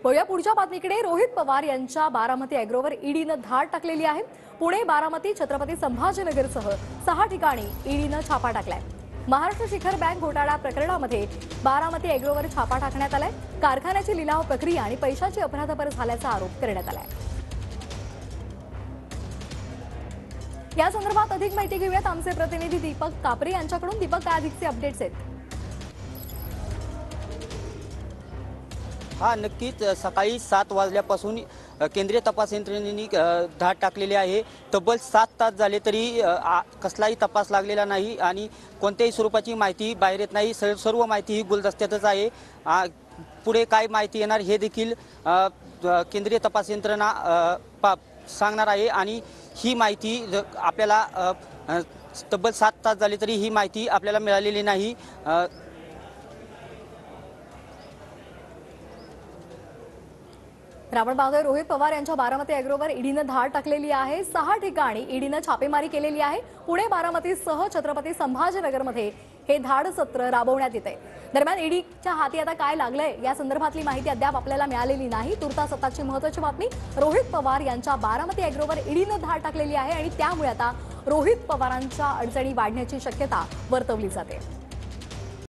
वळूया पुढच्या बातमीकडे। रोहित पवार यांच्या बारामती अॅग्रोवर ईडीनं धाड टाकलेली आहे। पुणे, बारामती, छत्रपती संभाजीनगरसह 6 ठिकाणी ईडीनं छापा टाकलाय। महाराष्ट्र शिखर बँक घोटाळा प्रकरणामध्ये बारामती अॅग्रोवर छापा टाकण्यात आलाय। कारखान्याची लिलाव प्रक्रिया आणि पैशाची अफरातफर झाल्याचा आरोप करण्यात आलाय। या संदर्भात अधिक माहिती घेऊयात आमचे प्रतिनिधी दीपक कापरे यांच्याकडून। दीपक, काय अधिकचे अपडेट्स आहेत? हा, नक्कीच सकाळी 7 वाजल्यापासून केंद्रीय तपास यंत्रणेने धाड टाकलेली आहे। तब्बल 7 तास झाले तरी कसलाही तपास लागलेला नाही आणि कोणत्याही स्वरूपाची माहिती बाहेर येत नाही। सर्व माहिती ही गुलदस्त्यातच आहे। पुढे काय माहिती येणार हे देखील केंद्रीय तपास यंत्रणा सांगणार आहे आणि ही माहिती आपल्याला तब्बल 7 तास झाले तरी ही माहिती आपल्याला मिळालेली नाही। आपण पाहतोय रोहित पवार यांच्या बारामती अॅग्रोवर ईडीनं धाड टाकलेली आहे। 6 ठिकाणी ईडीनं छापेमारी केलेली आहे। पुणे, बारामतीसह छत्रपती संभाजीनगरमध्ये हे धाड सत्र राबवण्यात येते। दरम्यान ईडीच्या हाती आता काय लागलंय या संदर्भातली माहिती अद्याप आपल्याला मिळालेली नाही। तुर्तास आताची महत्त्वाची बातमी, रोहित पवार यांच्या बारामती अॅग्रोवर ईडीनं धाड टाकलेली आहे आणि त्यामुळे आता रोहित पवारांच्या अडचणी वाढण्याची शक्यता वर्तवली जाते।